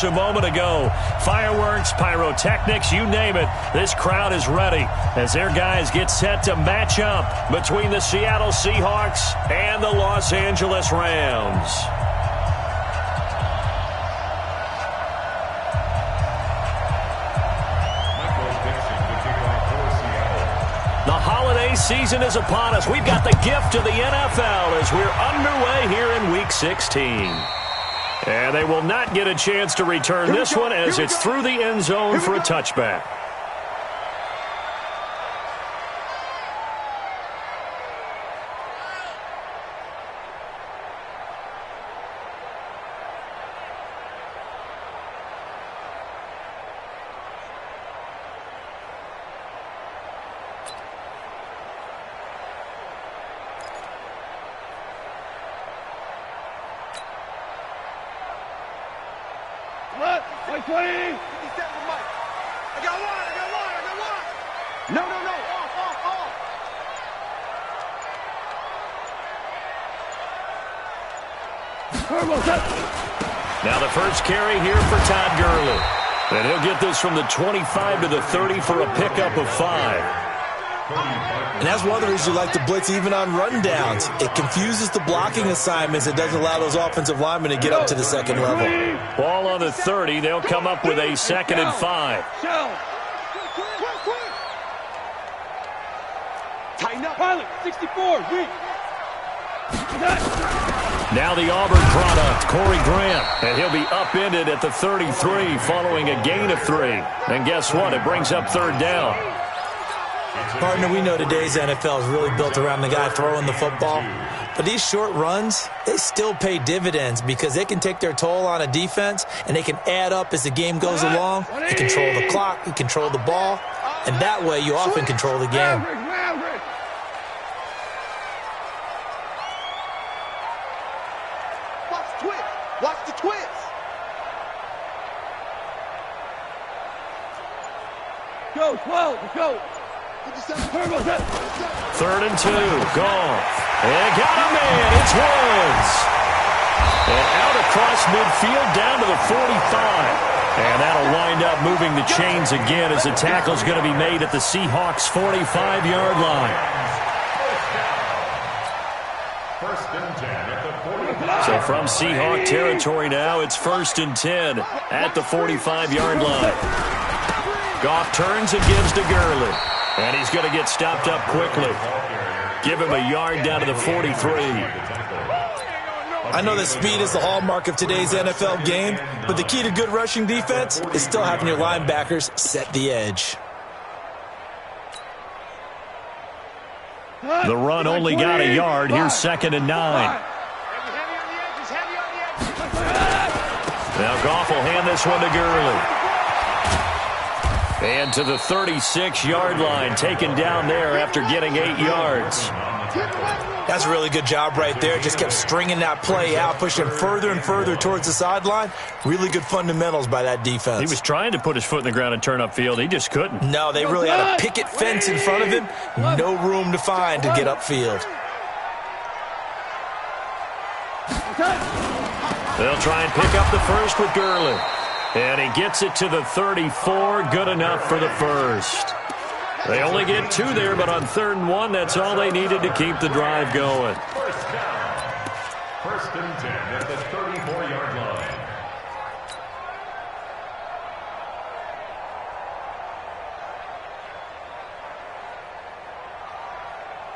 A moment ago, fireworks, pyrotechnics, you name it, this crowd is ready as their guys get set to match up between the Seattle Seahawks and the Los Angeles Rams. The holiday season is upon us. We've got the gift of the NFL as we're underway here in Week 16. And they will not get a chance to return this one as it's through the end zone for a touchback. I got one. No. Off. Now the first carry here for Todd Gurley. And he'll get this from the 25 to the 30 for a pickup of 5. And that's one of the reasons you like to blitz even on rundowns. It confuses the blocking assignments. It doesn't allow those offensive linemen to get up to the second level. Ball on the 30. They'll come up with a 2nd and 5. Tighten up. Pilot, 64. Now the Auburn product, Corey Grant. And he'll be upended at the 33 following a gain of 3. And guess what? It brings up 3rd down. Partner, we know today's NFL is really built around the guy throwing the football. But these short runs, they still pay dividends because they can take their toll on a defense and they can add up as the game goes along. You control the clock, you control the ball, and that way you often control the game. Watch the twist. Go, 12, go. 3rd and 2, Goff. And got a man, it's Woods. And out across midfield down to the 45. And that'll wind up moving the chains again as the tackle's going to be made at the Seahawks' 45-yard line. So from Seahawk territory now, it's 1st and 10 at the 45-yard line. Goff turns and gives to Gurley. And he's going to get stopped up quickly. Give him a yard down to the 43. I know that speed is the hallmark of today's NFL game, but the key to good rushing defense is still having your linebackers set the edge. The run only got a yard. Here's 2nd and 9. Now Goff will hand this one to Gurley. And to the 36-yard line, taken down there after getting 8 yards. That's a really good job right there. Just kept stringing that play out, pushing further and further towards the sideline. Really good fundamentals by that defense. He was trying to put his foot in the ground and turn upfield. He just couldn't. No, they really had a picket fence in front of him. No room to find to get upfield. They'll try and pick up the first with Gurley. And he gets it to the 34. Good enough for the first. They only get 2 there, but on 3rd and 1, that's all they needed to keep the drive going. 1st and 10 at the 34-yard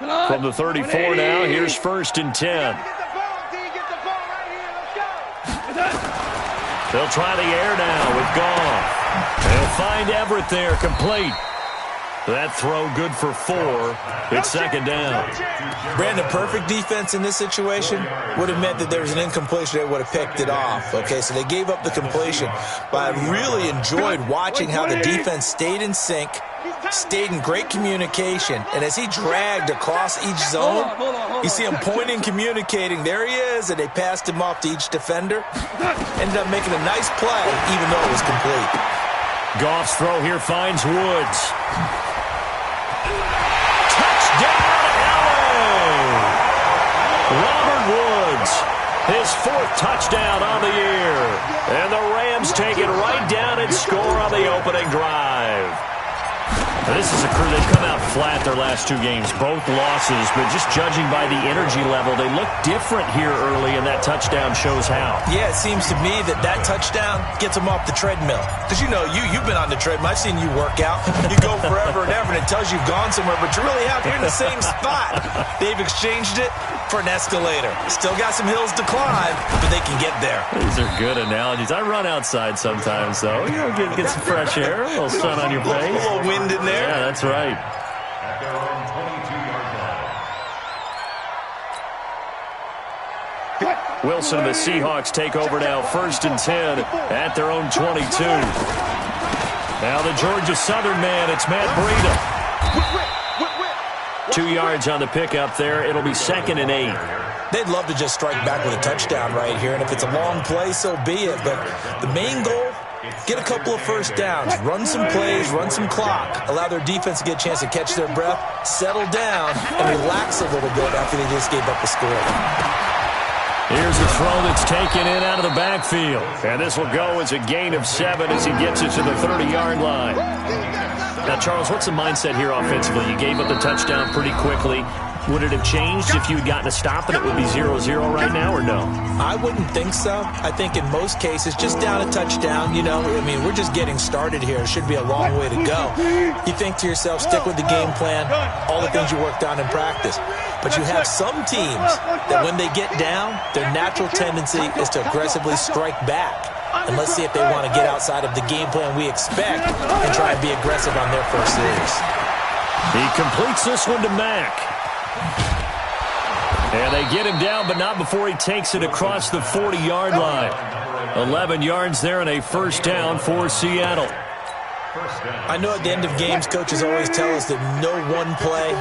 line. From the 34 now, here's 1st and 10. They'll try the air now with Goff. They'll find Everett there, complete. That throw good for 4. It's 2nd down. Brandon, perfect defense in this situation would have meant that there was an incompletion. They would have picked it off. Okay, so they gave up the completion. But I really enjoyed watching how the defense stayed in sync, stayed in great communication. And as he dragged across each zone, you see him pointing, communicating. There he is, and they passed him off to each defender. Ended up making a nice play, even though it was complete. Goff's throw here finds Woods. Touchdown, LA! Robert Woods His 4th touchdown on the year. And the Rams take it right down and score on the opening drive. Now, this is a crew, they've come out flat their last 2 games, both losses, but just judging by the energy level, they look different here early, and that touchdown shows how. Yeah, it seems to me that touchdown gets them off the treadmill. Because, you've been on the treadmill. I've seen you work out. You go forever and ever, and it tells you you've gone somewhere, but you really have. You're in the same spot. They've exchanged it for an escalator. Still got some hills to climb, but they can get there. These are good analogies. I run outside sometimes, though. Get some fresh air, a little sun on your face. A little wind in there. Yeah, that's right. At their own 22-yard line. Wilson and the Seahawks take over now, 1st and 10 at their own 22. Now the Georgia Southern man, it's Matt Breida. 2 yards on the pickup there. It'll be 2nd and 8. They'd love to just strike back with a touchdown right here, and if it's a long play, so be it. But the main goal, get a couple of first downs, run some plays, run some clock, allow their defense to get a chance to catch their breath, settle down, and relax a little bit after they just gave up a score. Here's a throw that's taken in out of the backfield. And this will go as a gain of 7 as he gets it to the 30-yard line. Now, Charles, what's the mindset here offensively? You gave up the touchdown pretty quickly. Would it have changed if you had gotten a stop and it would be 0-0 right now, or no? I wouldn't think so. I think in most cases, just down a touchdown, we're just getting started here. It should be a long way to go. You think to yourself, stick with the game plan, all the things you worked on in practice. But you have some teams that when they get down, their natural tendency is to aggressively strike back. And let's see if they want to get outside of the game plan we expect and try and be aggressive on their first series. He completes this one to Mack. And they get him down, but not before he takes it across the 40-yard line. 11 yards there and a first down for Seattle. I know at the end of games, coaches always tell us that no one play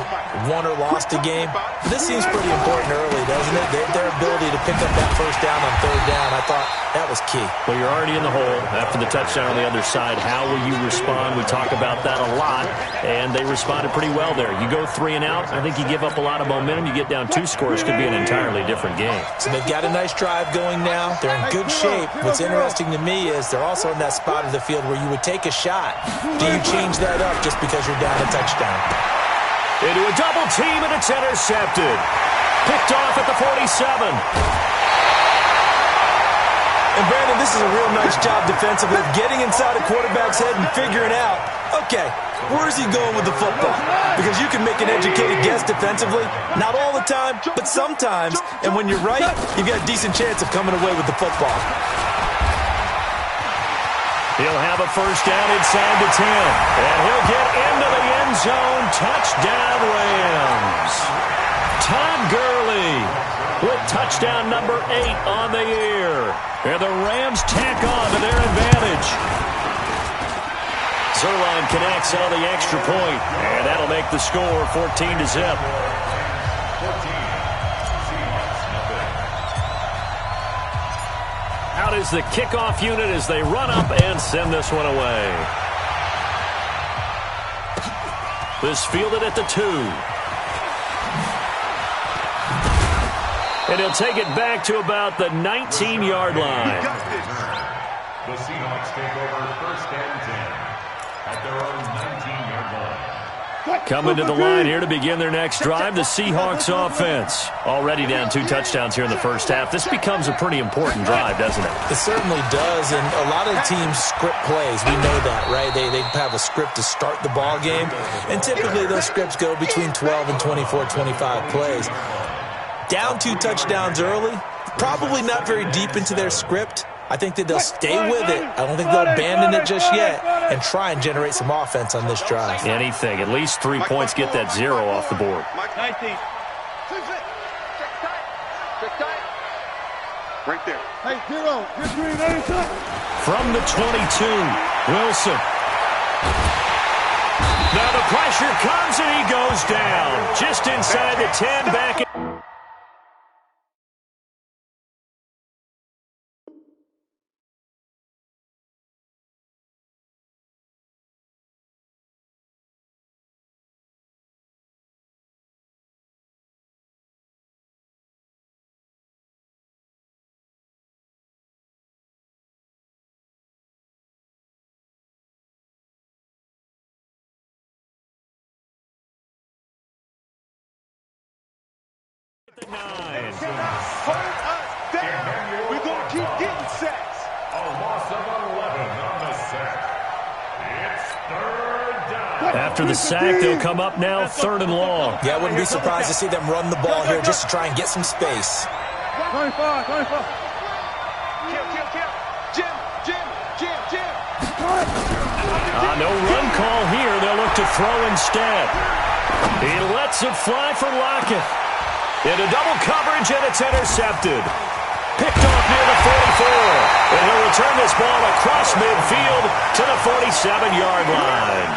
won or lost a game. But this seems pretty important early, doesn't it? Their ability to pick up that first down on 3rd down, I thought that was key. Well, you're already in the hole after the touchdown on the other side. How will you respond? We talk about that a lot, and they responded pretty well there. You go 3 and out, I think you give up a lot of momentum. You get down 2 scores, could be an entirely different game. So they've got a nice drive going now. They're in good shape. What's interesting to me is they're also in that spot of the field where you would take a shot. Do you change that up just because you're down a touchdown? Into a double team, and it's intercepted. Picked off at the 47. And Brandon, this is a real nice job defensively of getting inside a quarterback's head and figuring out, okay, where is he going with the football? Because you can make an educated guess defensively, not all the time, but sometimes. And when you're right, you've got a decent chance of coming away with the football. He'll have a first down inside the 10. And he'll get into the end zone. Touchdown, Rams. Todd Gurley with touchdown number 8 on the year. And the Rams tack on to their advantage. Zerline connects on the extra point, and that'll make the score 14-0. Out is the kickoff unit as they run up and send this one away. This fielded at the 2. And he'll take it back to about the 19-yard line. The Seahawks take over 1st and 10 at their own 19-yard line. Coming to the line here to begin their next drive, the Seahawks offense. Already down 2 touchdowns here in the first half. This becomes a pretty important drive, doesn't it? It certainly does, and a lot of teams script plays. We know that, right? They have a script to start the ball game, and typically those scripts go between 12 and 24, 25 plays. Down 2 touchdowns early, probably not very deep into their script. I think that they'll stay with it. I don't think they'll abandon it just yet and try and generate some offense on this drive. Anything. At least 3 points, get that 0 off the board. 19. Right there. Hey, 0. Good green. From the 22, Wilson. Now the pressure comes and he goes down. Just inside the 10, back 9. Hold us down. We're going to keep getting sacks. A loss of 11 on the sack. It's third down. After the sack, they'll come up now 3rd and long. Yeah, I wouldn't be surprised to see them run the ball here just to try and get some space. 25. Jim. No run call here. They'll look to throw instead. He lets it fly for Lockett. Into double coverage, and it's intercepted. Picked off near the 44. And he'll return this ball across midfield to the 47-yard line.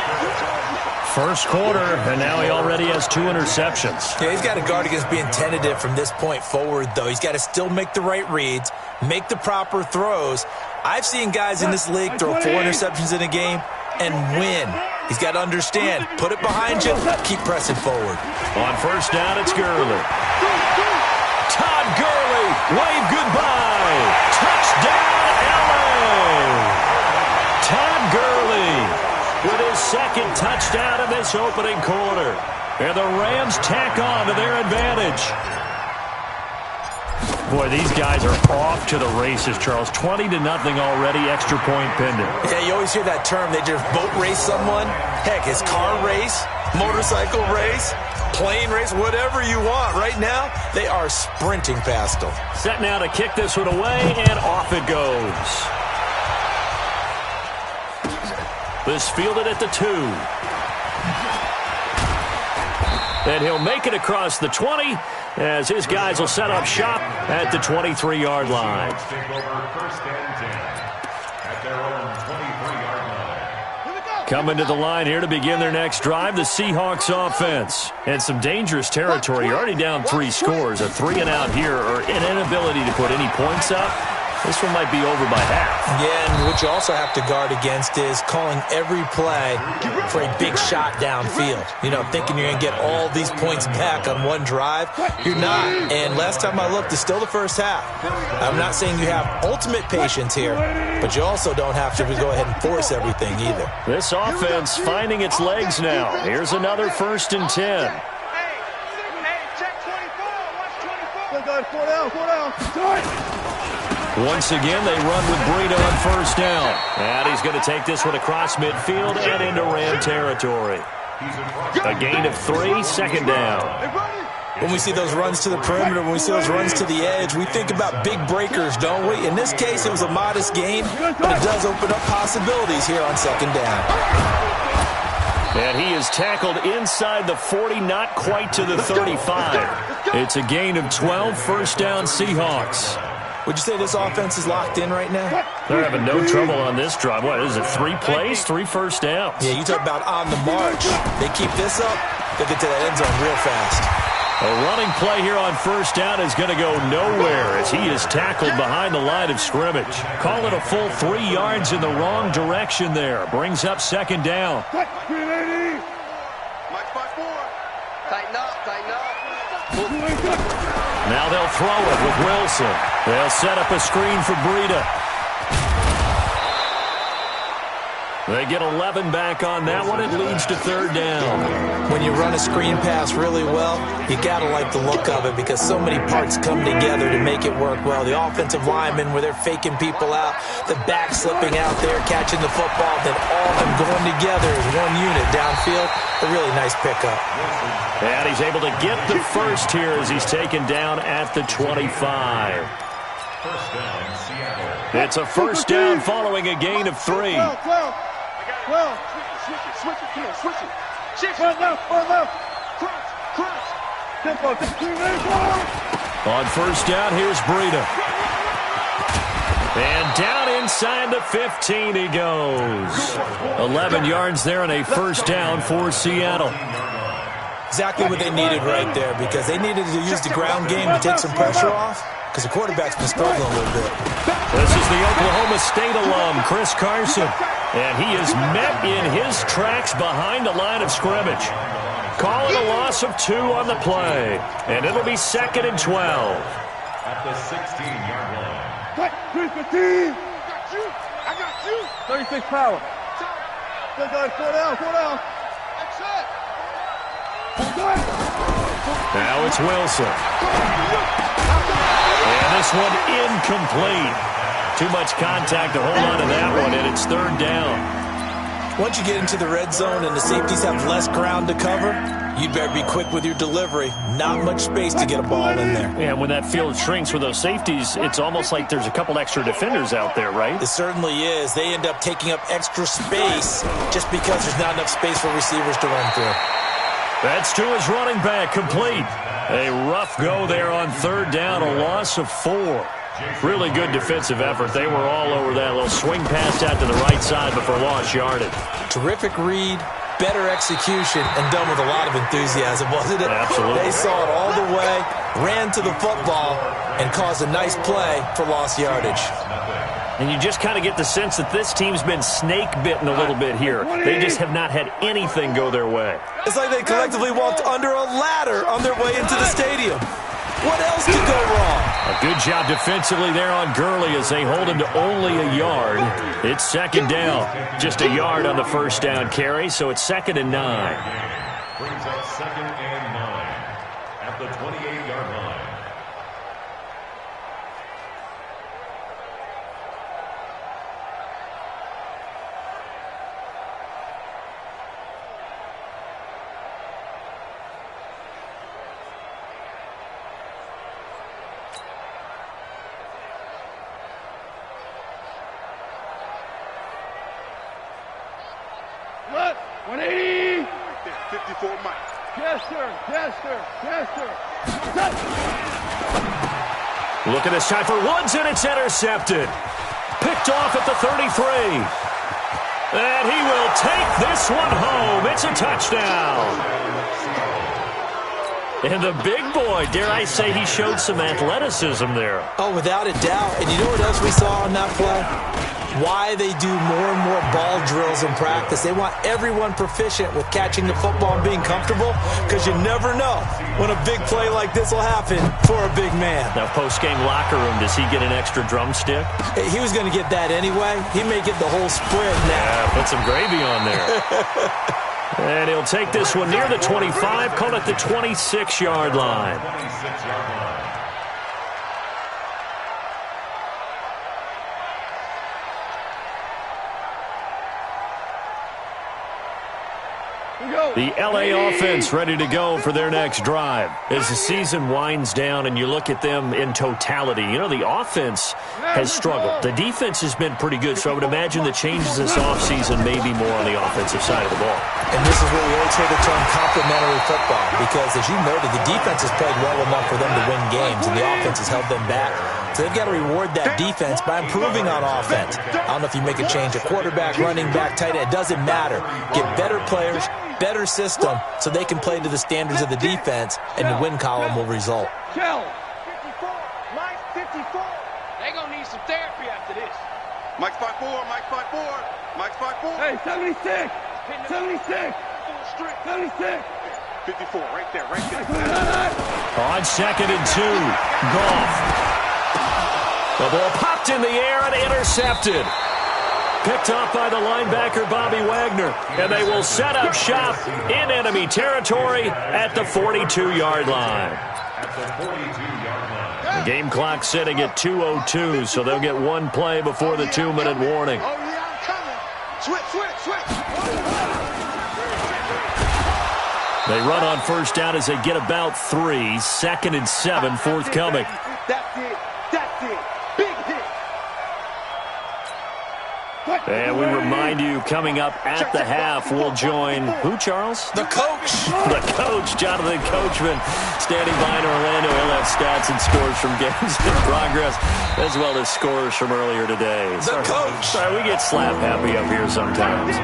First quarter, and now he already has 2 interceptions. Yeah, he's got to guard against being tentative from this point forward, though. He's got to still make the right reads, make the proper throws. I've seen guys in this league throw 4 interceptions in a game and win. He's got to understand, put it behind you, keep pressing forward. On first down, it's Gurley. Todd Gurley, wave goodbye. Touchdown, LA. Todd Gurley with his 2nd touchdown of this opening quarter. And the Rams tack on to their advantage. Boy, these guys are off to the races, Charles. 20-0 already, extra point pending. Yeah, you always hear that term. They just boat race someone. Heck, it's car race, motorcycle race, plane race, whatever you want. Right now, they are sprinting past them. Set now to kick this one away, and off it goes. This fielded at the 2. And he'll make it across the 20 as his guys will set up shop at the 23-yard line. Take over first and 10 at their own 23-yard line. Coming to the line here to begin their next drive, the Seahawks offense. And some dangerous territory. You're already down 3 scores. A 3-and-out here, or an inability to put any points up. This one might be over by half. Yeah, and what you also have to guard against is calling every play for a big shot downfield. You know, thinking you're going to get all these points back on one drive. You're not. And last time I looked, it's still the first half. I'm not saying you have ultimate patience here, but you also don't have to go ahead and force everything either. This offense finding its legs now. Here's another 1st and 10. Check 24. Watch 24. Once again, they run with Breida on first down. And he's going to take this one across midfield and into Ram territory. A gain of 3, 2nd down. When we see those runs to the perimeter, when we see those runs to the edge, we think about big breakers, don't we? In this case, it was a modest gain, but it does open up possibilities here on 2nd down. And he is tackled inside the 40, not quite to the 35. It's a gain of 12, first down Seahawks. Would you say this offense is locked in right now? They're having no trouble on this drive. What is it, 3 plays, 3 first downs? Yeah, you talk about on the march. They keep this up, they'll get to that end zone real fast. A running play here on first down is going to go nowhere as he is tackled behind the line of scrimmage. Call it a full 3 yards in the wrong direction there. Brings up 2nd down. Mike 5-4. Tighten up. Now they'll throw it with Wilson. They'll set up a screen for Breida. They get 11 back on that one. It leads to 3rd down. When you run a screen pass really well, you got to like the look of it because so many parts come together to make it work well. The offensive linemen, where they're faking people out, the back slipping out there, catching the football, then all of them going together as one unit downfield. A really nice pickup. And he's able to get the first here as he's taken down at the 25. First down, Seattle. It's a first down following a gain of 3. 12. Switch it. Front left. Cross. Tempo. On first down, here's Breida. And down inside the 15 he goes. 11 yards there and a first down for Seattle. Exactly what they needed right there because they needed to use the ground game to take some pressure off because the quarterback's been struggling a little bit. This is the Oklahoma State alum, Chris Carson. And he is met in his tracks behind the line of scrimmage. Call it a loss of 2 on the play. And it'll be 2nd and 12. At the 16-yard line. 3-15. I got you. 36 power. 4 down. That's it. Now it's Wilson. And this one incomplete. Too much contact to hold on to that one, and it's third down. Once you get into the red zone and the safeties have less ground to cover, you'd better be quick with your delivery. Not much space to get a ball in there. Yeah, when that field shrinks with those safeties, it's almost like there's a couple extra defenders out there, right? It certainly is. They end up taking up extra space just because there's not enough space for receivers to run through. That's to his running back, complete. A rough go there on third down, a loss of 4. Really good defensive effort. They were all over that little swing pass out to the right side before lost yardage. Terrific read, better execution, and done with a lot of enthusiasm, wasn't it? Absolutely. They saw it all the way, ran to the football, and caused a nice play for lost yardage. And you just kind of get the sense that this team's been snake-bitten a little bit here. They just have not had anything go their way. It's like they collectively walked under a ladder on their way into the stadium. What else could go wrong? A good job defensively there on Gurley as they hold him to only a yard. It's second down. Just a yard on the first down carry, so it's 2nd and 9. Brings up 2nd and 9 at the 28-yard line. What? 180. 54 Mike. Yes, sir. Yes, sir. Yes, sir. Look at this time for Woods, and it's intercepted. Picked off at the 33. And he will take this one home. It's a touchdown. And the big boy, dare I say, he showed some athleticism there. Oh, without a doubt. And you know what else we saw on that play? Why they do more and more ball drills in practice. They want everyone proficient with catching the football and being comfortable, because you never know when a big play like this will happen for a big man. Now, post-game locker room, does he get an extra drumstick? He was going to get that anyway. He may get the whole spread now. Yeah, put some gravy on there. And he'll take this one near the 25, call it the 26-yard line. 26-yard line. The L.A. offense ready to go for their next drive. As the season winds down and you look at them in totality, you know, the offense has struggled. The defense has been pretty good, so I would imagine the changes this offseason may be more on the offensive side of the ball. And this is where we always hear the term complementary football, because, as you noted, the defense has played well enough for them to win games, and the offense has held them back. So they've got to reward that defense by improving on offense. I don't know if you make a change at quarterback, running back, tight end. It doesn't matter. Get better players, better system, so they can play to the standards of the defense, and the win column will result. 54. Mike, 54. They gonna need some therapy after this. Mike's 5'4", Mike's 5'4", Mike's 5'4". Hey, 76. 76. 76. 54, right there, right there. On 2nd and 2, Goff. The ball popped in the air and intercepted. Picked off by the linebacker, Bobby Wagner. And they will set up shop in enemy territory at the 42-yard line. At the 42-yard line. The game clock sitting at 2:02, so they'll get one play before the 2-minute warning. Oh, yeah, I'm coming. Switch. They run on first down as they get about 3. 2nd and 7 forthcoming. That's it. Big hit. And we remind you, coming up at the half, we'll join who, Charles? The coach. The coach, Jonathan Coachman, standing by in Orlando. He'll have stats and scores from games in progress, as well as scores from earlier today. The coach. Sorry, we get slap happy up here sometimes.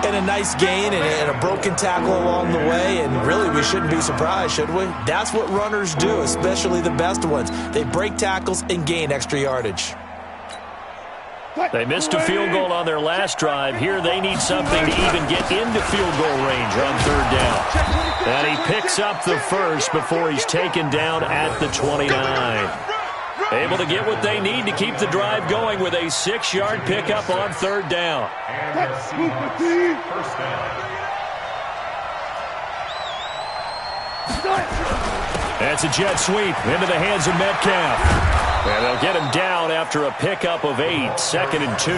And a nice gain and a broken tackle along the way, and really we shouldn't be surprised, should we? That's what runners do, especially the best ones. They break tackles and gain extra yardage. They missed a field goal on their last drive. Here they need something to even get into field goal range on third down. And he picks up the first before he's taken down at the 29. Able to get what they need to keep the drive going with a 6-yard pickup on third down. And the Seahawks first down. That's a jet sweep into the hands of Metcalf. And they'll get him down after a pickup of 8, 2nd and 2.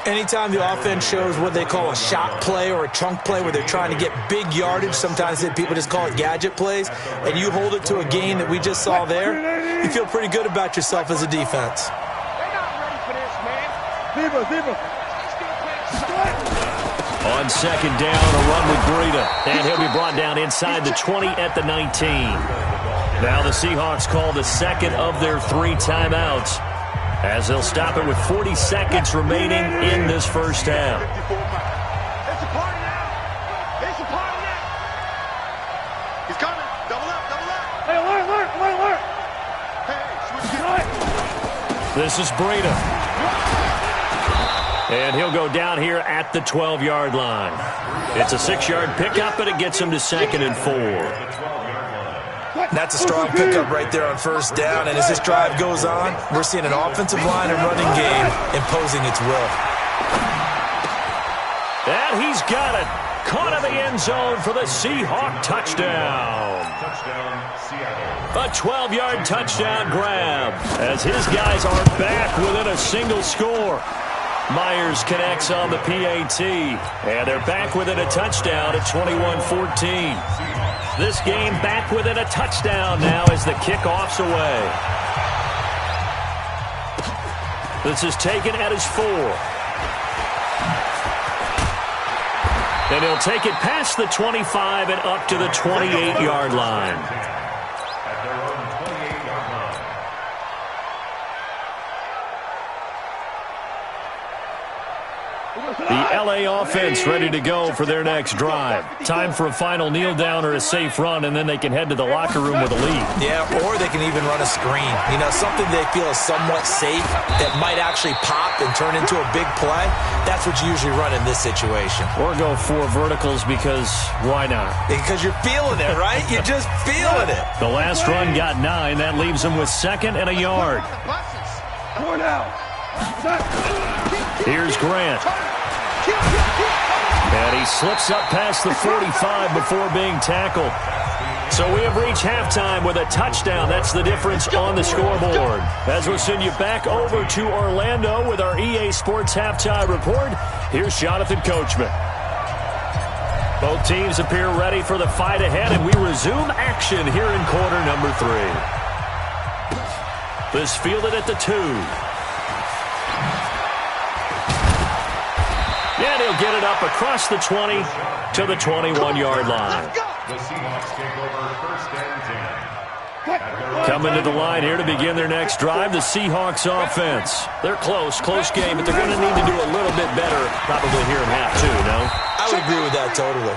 Anytime the offense shows what they call a shot play or a chunk play where they're trying to get big yardage, sometimes people just call it gadget plays, and you hold it to a gain that we just saw there, you feel pretty good about yourself as a defense. They're not ready for this, man. Zebra. On 2nd down, a run with Breida. And he'll be brought down inside the 20 at the 19. Now the Seahawks call the 2nd of their 3 timeouts, as they'll stop it with 40 seconds remaining in this first half. It's a party now. It's a party now. He's coming. Double up. Hey, alert. Hey, switch. This is Breida. And he'll go down here at the 12-yard line. It's a 6-yard pickup, and it gets him to 2nd and 4. That's a strong pickup right there on 1st down, and as this drive goes on, we're seeing an offensive line and running game imposing its will. And he's got it. Caught in the end zone for the Seahawk touchdown. A 12-yard touchdown grab, as his guys are back within a single score. Myers connects on the PAT, and they're back within a touchdown at 21-14. This game back within a touchdown now as the kickoff's away. This is taken at his 4. And he'll take it past the 25 and up to the 28-yard line. The LA offense ready to go for their next drive. Time for a final kneel down or a safe run, and then they can head to the locker room with a lead. Yeah, or they can even run a screen. You know, something they feel is somewhat safe that might actually pop and turn into a big play. That's what you usually run in this situation. Or go 4 verticals, because why not? Because you're feeling it, right? You're just feeling it. The last run got 9. That leaves them with 2nd and a yard. Here's Grant. And he slips up past the 45 before being tackled. So we have reached halftime with a touchdown. That's the difference on the scoreboard. As we'll send you back over to Orlando with our EA Sports Halftime Report, here's Jonathan Coachman. Both teams appear ready for the fight ahead, and we resume action here in quarter number 3. This fielded at the 2. And he'll get it up across the 20 to the 21-yard line. The Seahawks take over 1st and 10. Coming to the line here to begin their next drive, the Seahawks offense. They're close game, but they're going to need to do a little bit better probably here in half 2, no? I would agree with that totally.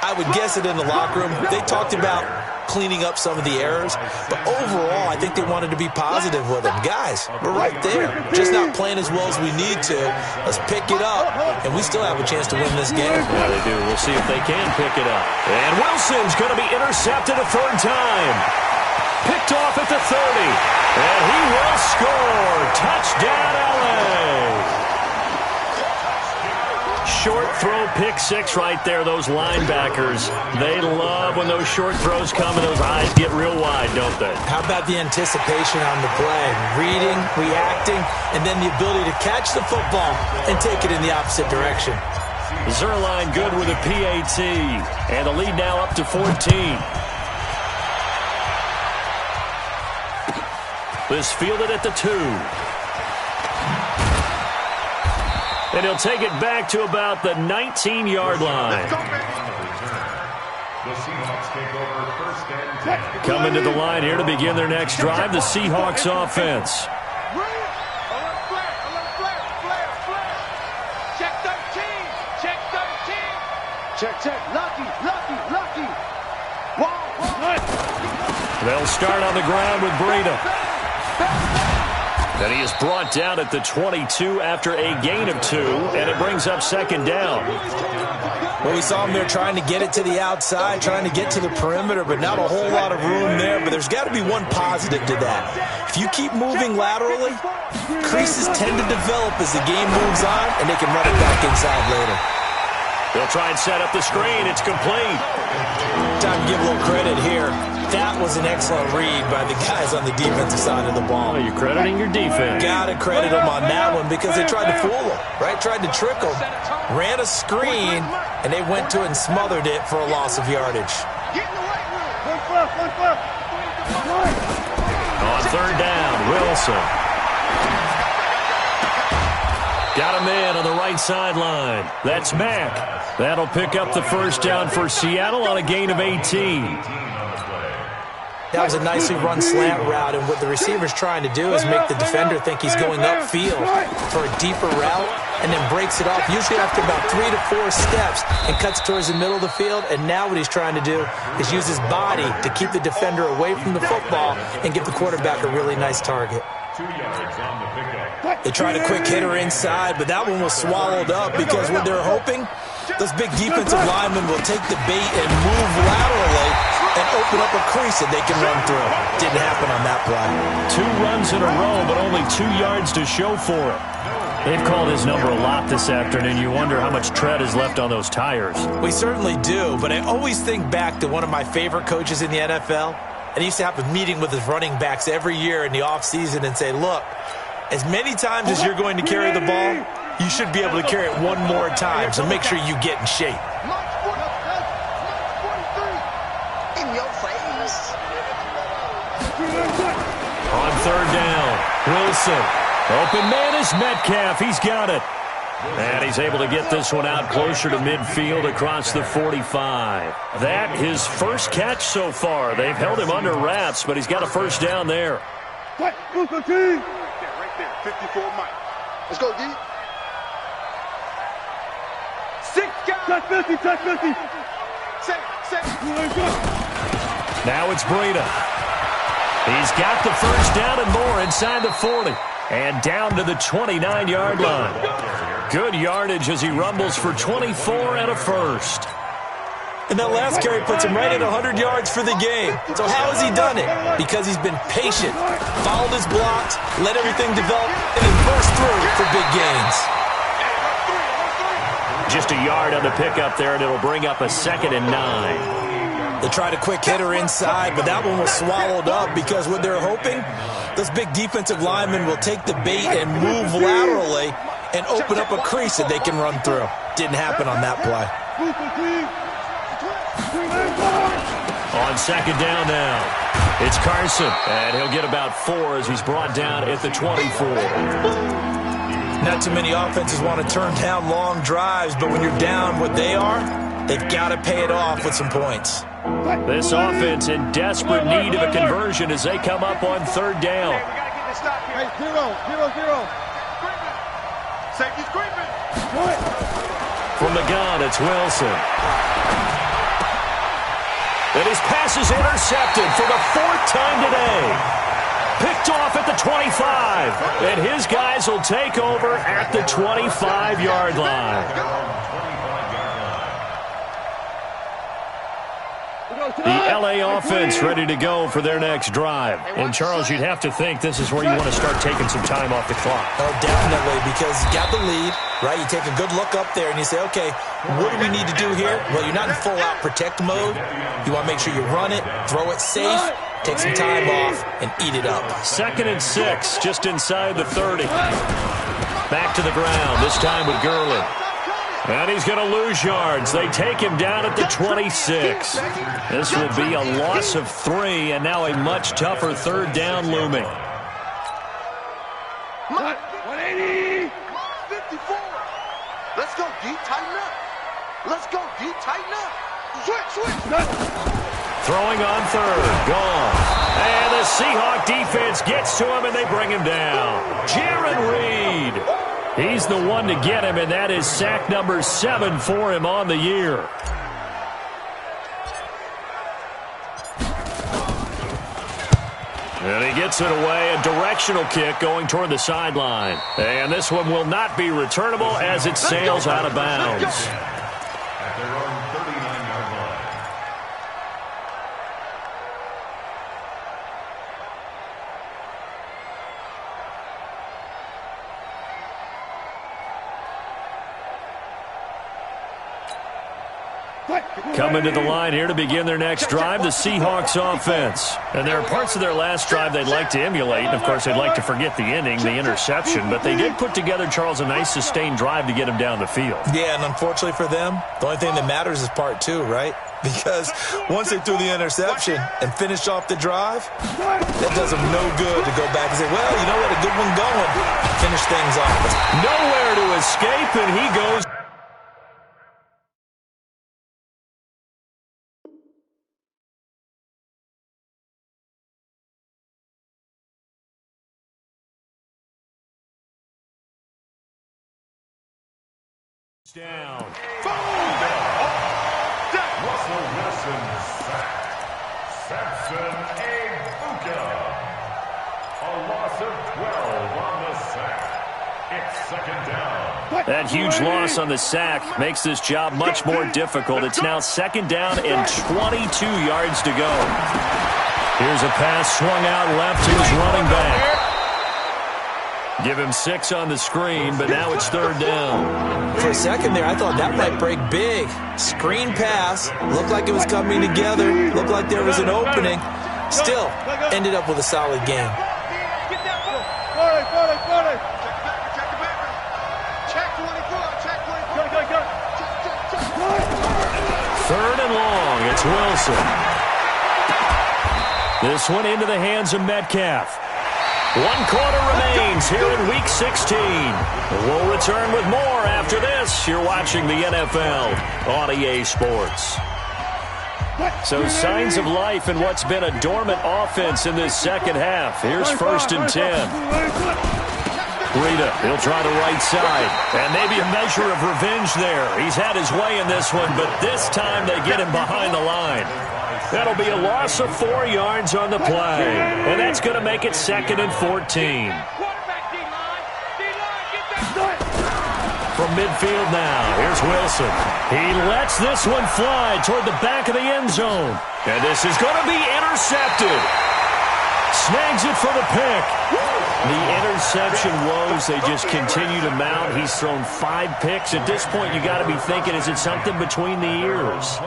I would guess it in the locker room. They talked about cleaning up some of the errors, but overall, I think they wanted to be positive with them. Guys, we're right there. Just not playing as well as we need to. Let's pick it up, and we still have a chance to win this game. Yeah, they do. We'll see if they can pick it up. And Wilson's going to be intercepted a 3rd time. Picked off at the 30. And he will score. Touchdown, LA. Short throw, pick 6 right there. Those linebackers, they love when those short throws come and those eyes get real wide, don't they? How about the anticipation on the play? Reading, reacting, and then the ability to catch the football and take it in the opposite direction. Zerline good with a PAT. And the lead now up to 14. This fielded at the 2. And he'll take it back to about the 19-yard line. The Seahawks take over 1st and 10. Coming to the line here to begin their next drive, the Seahawks offense. Check 13. Check. Lucky. Wow. They'll start on the ground with Breida. And he is brought down at the 22 after a gain of 2, and it brings up 2nd down. Well, we saw him there trying to get it to the outside, trying to get to the perimeter, but not a whole lot of room there. But there's got to be one positive to that. If you keep moving laterally, creases tend to develop as the game moves on, and they can run it back inside later. They'll try and set up the screen. It's complete. Time to give a little credit here. That was an excellent read by the guys on the defensive side of the ball. Well, you're crediting your defense. Got to credit them on that one because they tried to fool them, right? Tried to trick them. Ran a screen, and they went to it and smothered it for a loss of yardage. On third down, Wilson. Got him in on the right sideline. That's Mack. That'll pick up the first down for Seattle on a gain of 18. That was a nicely run slant route, and what the receiver's trying to do is make the defender think he's going upfield for a deeper route, and then breaks it off, usually after about 3 to 4 steps, and cuts towards the middle of the field. And now what he's trying to do is use his body to keep the defender away from the football and give the quarterback a really nice target. 2 yards on the pickup. They tried a quick hitter inside, but that one was swallowed up because what they're hoping, those big defensive linemen will take the bait and move laterally and open up a crease that they can run through. Didn't happen on that play. 2 runs in a row, but only 2 yards to show for it. They've called his number a lot this afternoon. You wonder how much tread is left on those tires. We certainly do, but I always think back to one of my favorite coaches in the NFL. And he used to have a meeting with his running backs every year in the offseason and say, look, as many times as you're going to carry the ball, you should be able to carry it one more time, so make sure you get in shape. In your face. On third down, Wilson. Open man is Metcalf. He's got it. And he's able to get this one out closer to midfield across the 45. That his first catch so far. They've held him under wraps, but he's got a first down there. Right there, 54 Mike. Let's go, D. 6 guys. Touch 50, touch 50. Set. Now it's Breida. He's got the first down and more inside the 40. And down to the 29-yard line. Good yardage as he rumbles for 24 and a first. And that last carry puts him right at 100 yards for the game. So how has he done it? Because he's been patient, followed his blocks, let everything develop, and then burst through for big gains. Just a yard on the pickup there, and it'll bring up a 2nd and 9. They tried a quick hitter inside, but that one was swallowed up because what they're hoping, those big defensive linemen will take the bait and move laterally and open up a crease that they can run through. Didn't happen on that play. On 2nd down now, it's Carson, and he'll get about 4 as he's brought down at the 24. Not too many offenses want to turn down long drives, but when you're down what they are, they've got to pay it off with some points. This offense in desperate need of a conversion as they come up on 3rd down. Hey, 0. Safety's creeping. From the gun, it's Wilson. And his pass is intercepted for the 4th time today. Picked off at the 25. And his guys will take over at the 25-yard line. The LA offense ready to go for their next drive. And, Charles, you'd have to think this is where you want to start taking some time off the clock. Oh, definitely, because you got the lead, right? You take a good look up there and you say, okay, what do we need to do here? Well, you're not in full-out protect mode. You want to make sure you run it, throw it safe, take some time off, and eat it up. 2nd and 6, just inside the 30. Back to the ground, this time with Gurley. And he's going to lose yards. They take him down at the 26. This will be a loss of 3, and now a much tougher 3rd down looming. 180. 54. Let's go, D. Tighten up. Let's go, D. Tighten up. Switch. Throwing on 3rd. Gone. And the Seahawk defense gets to him, and they bring him down. Jaron Reed. He's the one to get him, and that is sack number 7 for him on the year. And he gets it away, a directional kick going toward the sideline. And this one will not be returnable as it sails out of bounds. At their own 39-yard line. Coming to the line here to begin their next drive, the Seahawks offense. And there are parts of their last drive they'd like to emulate. And, of course, they'd like to forget the inning, the interception. But they did put together, Charles, a nice sustained drive to get him down the field. Yeah, and unfortunately for them, the only thing that matters is part two, right? Because once they threw the interception and finished off the drive, that does them no good to go back and say, well, you know what, a good one going. Finish things off. Nowhere to escape, and he goes. Down. Russell Wilson sack. Samson Ebuka. A loss of 12 on the sack. It's second down. That huge loss on the sack makes this job much more difficult. It's now second down and 22 yards to go. Here's a pass swung out left to his running back. Give him 6 on the screen, but now it's third down. For a second there, I thought that might break big. Screen pass. Looked like it was coming together. Looked like there was an opening. Still, ended up with a solid game. Third and long. It's Wilson. This one into the hands of Metcalf. 1 quarter remains here in Week 16. We'll return with more after this. You're watching the NFL on EA Sports. So signs of life in what's been a dormant offense in this second half. Here's 1st and 10. Rita, he'll try the right side. And maybe a measure of revenge there. He's had his way in this one, but this time they get him behind the line. That'll be a loss of 4 yards on the play. And that's going to make it 2nd and 14. From midfield now, here's Wilson. He lets this one fly toward the back of the end zone. And this is going to be intercepted. Snags it for the pick. The interception woes, they just continue to mount. He's thrown 5 picks. At this point, you got to be thinking, is it something between the ears?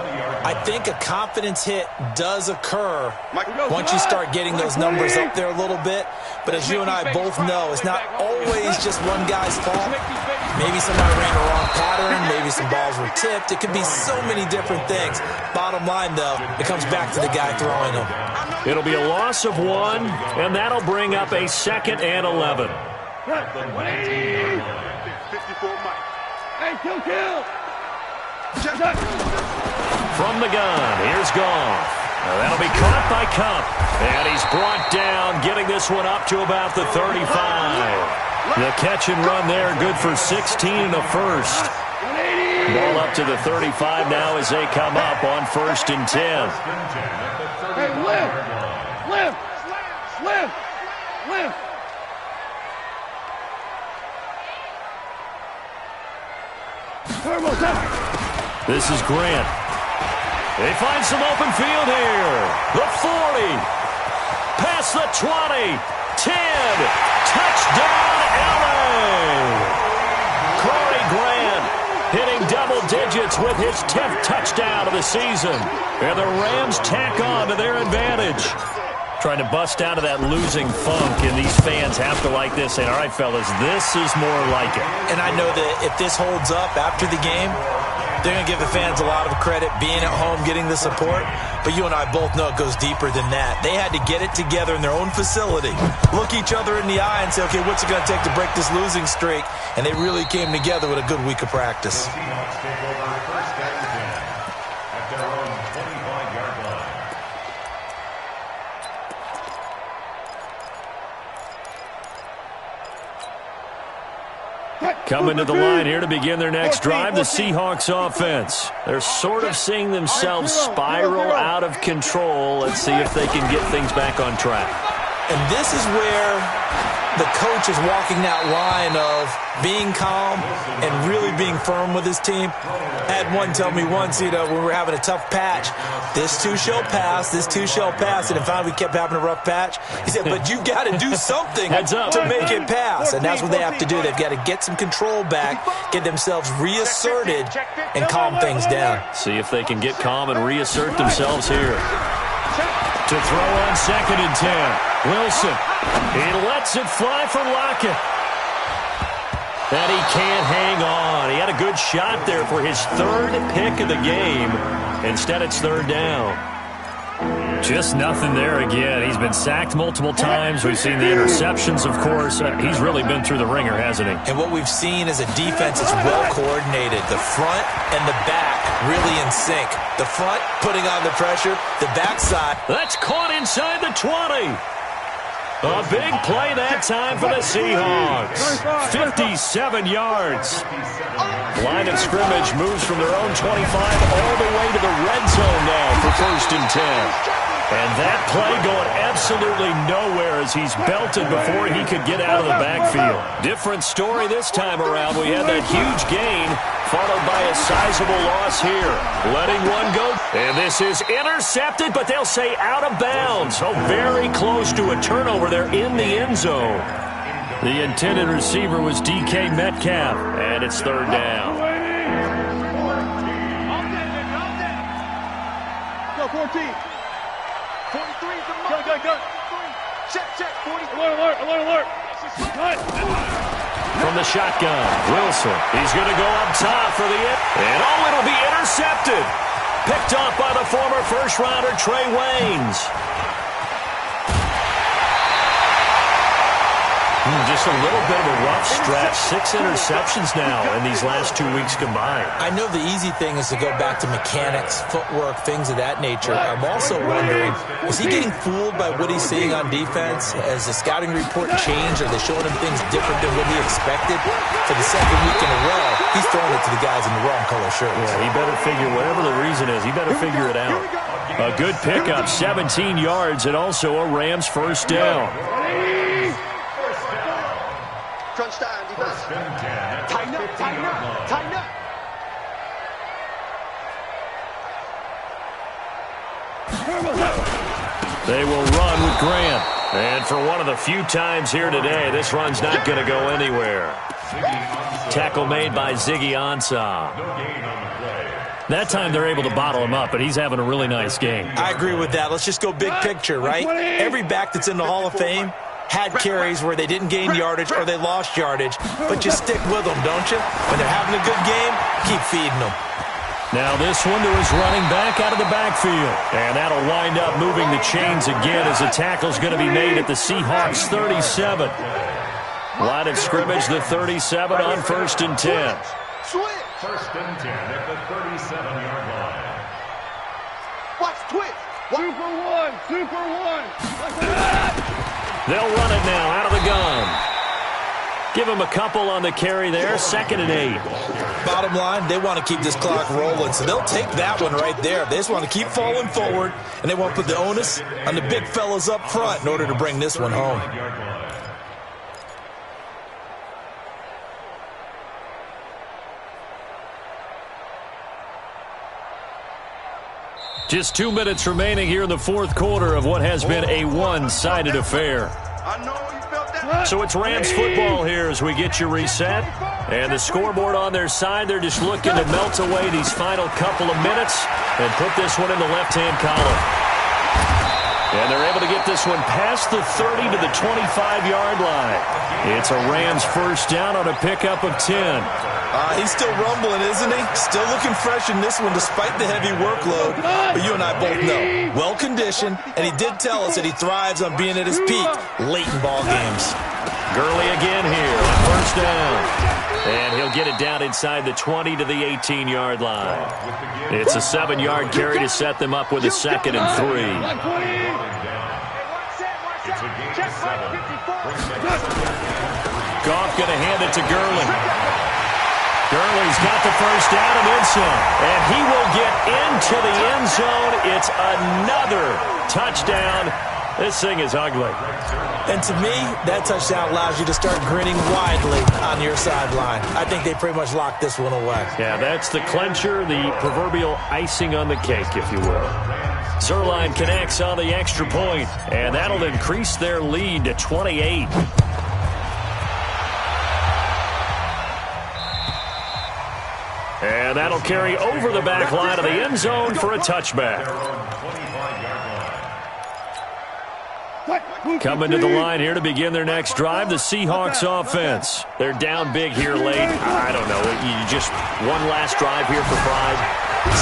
I think a confidence hit does occur once you start getting those numbers up there a little bit. But as you and I both know, it's not always just one guy's fault. Maybe somebody ran the wrong pattern. Maybe some balls were tipped. It could be so many different things. Bottom line, though, it comes back to the guy throwing them. It'll be a loss of 1, and that'll bring up a 2nd and 11. Hey, kill! From the gun, here's Goff. Now that'll be caught by Cup. And he's brought down, getting this one up to about the 35. The catch and run there, good for 16 and a first. Ball up to the 35 now as they come up on 1st and 10. Hey, lift! This is Grant. They find some open field here. The 40. Past the 20. 10. Touchdown, LA. Corey Grant hitting double digits with his 10th touchdown of the season. And the Rams tack on to their advantage. Trying to bust out of that losing funk, and these fans have to like this. Saying, all right, fellas, this is more like it. And I know that if this holds up after the game, they're going to give the fans a lot of credit being at home, getting the support. But you and I both know it goes deeper than that. They had to get it together in their own facility, look each other in the eye and say, okay, what's it going to take to break this losing streak? And they really came together with a good week of practice. The Seahawks take over 1st and 10 at their own 25-yard line. Coming to the line here to begin their next drive, the Seahawks offense. They're sort of seeing themselves spiral out of control. Let's see if they can get things back on track. And this is where the coach is walking that line of being calm and really being firm with his team. I had one tell me once, when we were having a tough patch, this too shall pass, this too shall pass. And finally we kept having a rough patch. He said, but you got to do something to make it pass. And that's what they have to do. They've got to get some control back, get themselves reasserted, and calm things down. See if they can get calm and reassert themselves here. To throw on 2nd and 10. Wilson. He lets it fly for Lockett. And he can't hang on. He had a good shot there for his 3rd pick of the game. Instead, it's 3rd down. Just nothing there again. He's been sacked multiple times. We've seen the interceptions, of course. He's really been through the ringer, hasn't he? And what we've seen is a defense that's well coordinated. The front and the back really in sync. The front putting on the pressure. The backside. That's caught inside the 20. A big play that time for the Seahawks. 57 yards. Line of scrimmage moves from their own 25 all the way to the red zone now for 1st and 10. And that play going absolutely nowhere as he's belted before he could get out of the backfield. Different story this time around. We had that huge gain followed by a sizable loss here. Letting one go. And this is intercepted, but they'll say out of bounds. So very close to a turnover there in the end zone. The intended receiver was DK Metcalf, and it's 3rd down. Go, 14. 43 is the mark. Go. Check. 40. Alert. From the shotgun, Wilson. He's going to go up top for the end. And it'll be intercepted. Picked off by the former first-rounder Trey Waynes. Just a little bit of a rough stretch. 6 interceptions now in these last 2 weeks combined. I know the easy thing is to go back to mechanics, footwork, things of that nature. I'm also wondering, is he getting fooled by what he's seeing on defense? Has the scouting report changed? Are they showing him things different than what he expected? For the 2nd week in a row, he's throwing it to the guys in the wrong color shirts. Yeah, he better figure, whatever the reason is, he better figure it out. A good pickup, 17 yards, and also a Rams 1st down. Crunch time, defense. Tighten up. They will run with Grant. And for one of the few times here today, this run's not going to go anywhere. Tackle made by Ziggy Ansah. That time they're able to bottle him up, but he's having a really nice game. I agree with that. Let's just go big picture, right? Every back that's in the Hall of Fame had carries where they didn't gain yardage or they lost yardage, but you stick with them, don't you? When they're having a good game, keep feeding them. Now this one to his running back out of the backfield. And that'll wind up moving the chains again as the tackle's going to be made at the Seahawks 37. Line of scrimmage, the 37 on 1st and 10. 1st and 10 at the 37-yard line. Watch twitch. Super one. They'll run it now out of the gun. Give him a couple on the carry there. 2nd and 8. Bottom line, they want to keep this clock rolling, so they'll take that one right there. They just want to keep falling forward, and they want to put the onus on the big fellas up front in order to bring this one home. Just 2 minutes remaining here in the 4th quarter of what has been a one-sided affair. So it's Rams football here as we get you reset. And the scoreboard on their side, they're just looking to melt away these final couple of minutes and put this one in the left-hand column. And they're able to get this one past the 30 to the 25-yard line. It's a Rams 1st down on a pickup of 10. He's still rumbling, isn't he? Still looking fresh in this one despite the heavy workload. But you and I both know, well-conditioned, and he did tell us that he thrives on being at his peak late in ball games. Gurley again here on 1st down. And he'll get it down inside the 20 to the 18-yard line. It's a 7-yard carry to set them up with a 2nd and 3. Goff going to hand it to Gurley. Gurley's got the 1st down and then some. And he will get into the end zone. It's another touchdown This thing is ugly. And to me, that touchdown allows you to start grinning widely on your sideline. I think they pretty much locked this one away. Yeah, that's the clincher, the proverbial icing on the cake, if you will. Zerline connects on the extra point, and that'll increase their lead to 28. And that'll carry over the back line of the end zone for a touchback. Coming to the line here to begin their next drive, the Seahawks offense. They're down big here late. I don't know. You just one last drive here for pride.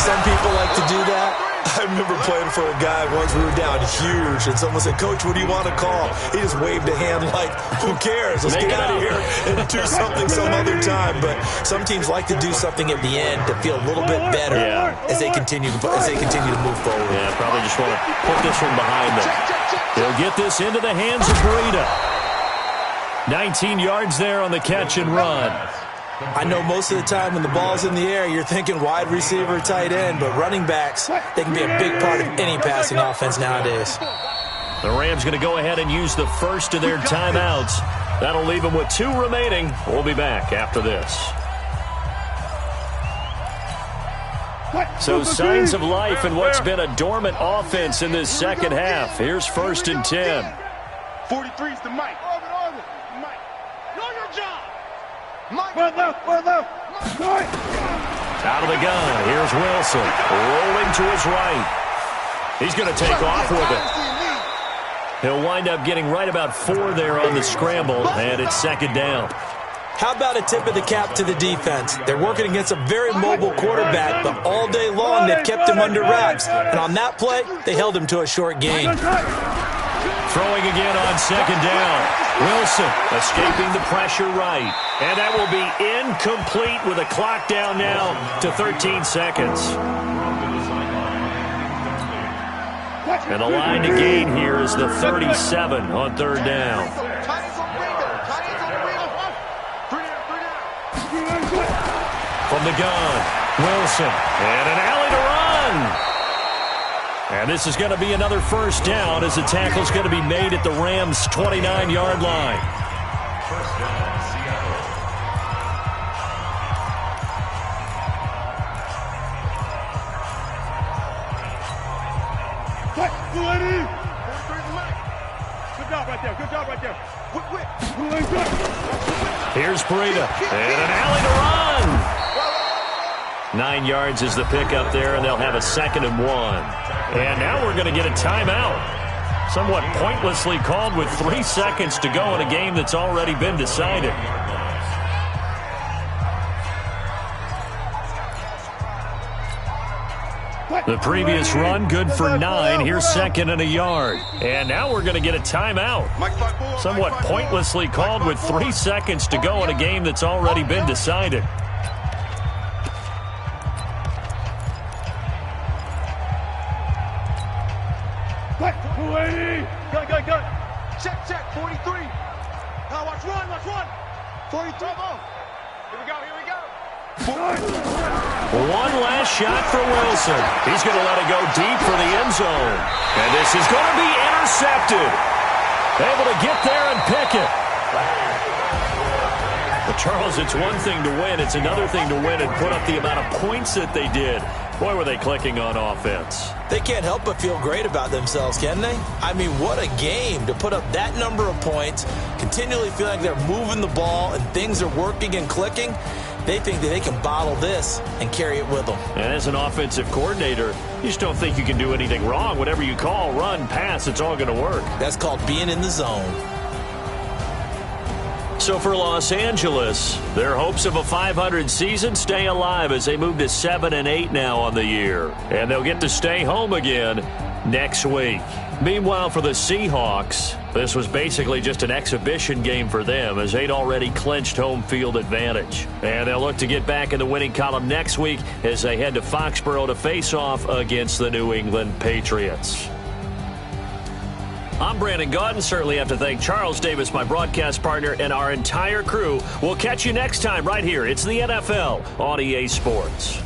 Some people like to do that. I remember playing for a guy once. We were down huge, and someone said, "Coach, what do you want to call?" He just waved a hand like, "Who cares? Let's get out of here and do something some other time." But some teams like to do something at the end to feel a little bit better as they continue to move forward. Yeah, probably just want to put this one behind them. They'll get this into the hands of Burita. 19 yards there on the catch and run. I know most of the time when the ball's in the air, you're thinking wide receiver, tight end, but running backs, they can be a big part of any passing offense nowadays. The Rams going to go ahead and use the first of their timeouts. That'll leave them with 2 remaining. We'll be back after this. So signs of life in what's been a dormant offense in this second half. Here's 1st and 10. 43's the Mike. Mike, know your job. Mike. Out of the gun. Here's Wilson. Rolling to his right. He's going to take off with it. He'll wind up getting right about 4 there on the scramble, and it's 2nd down. How about a tip of the cap to the defense? They're working against a very mobile quarterback, but all day long they've kept him under wraps. And on that play, they held him to a short gain. Throwing again on 2nd down. Wilson escaping the pressure right. And that will be incomplete with a clock down now to 13 seconds. And the line to gain here is the 37 on 3rd down. From the gun, Wilson, and an alley to run. And this is going to be another 1st down as the tackle's going to be made at the Rams' 29-yard line. 1st down, Seattle. Good job right there. Good job right there. Quick. Here's Burita, and an alley to run. 9 yards is the pickup there, and they'll have a 2nd and 1. And now we're going to get a timeout. Somewhat pointlessly called with 3 seconds to go in a game that's already been decided. The previous run, good for 9. Here's 2nd and a yard. And now we're going to get a timeout. Somewhat pointlessly called with 3 seconds to go in a game that's already been decided. Gun. Check. 43. Now watch run. 43. Here we go. One last shot for Wilson. He's going to let it go deep for the end zone. And this is going to be intercepted. Able to get there and pick it. But Charles, it's one thing to win. It's another thing to win and put up the amount of points that they did. Boy, were they clicking on offense. They can't help but feel great about themselves, can they? I mean, what a game to put up that number of points, continually feel like they're moving the ball and things are working and clicking. They think that they can bottle this and carry it with them. And as an offensive coordinator, you just don't think you can do anything wrong. Whatever you call, run, pass, it's all going to work. That's called being in the zone. So for Los Angeles, their hopes of a 500 season stay alive as they move to 7-8 now on the year. And they'll get to stay home again next week. Meanwhile, for the Seahawks, this was basically just an exhibition game for them as they'd already clinched home field advantage. And they'll look to get back in the winning column next week as they head to Foxborough to face off against the New England Patriots. I'm Brandon Gaudin. Certainly have to thank Charles Davis, my broadcast partner, and our entire crew. We'll catch you next time right here. It's the NFL on EA Sports.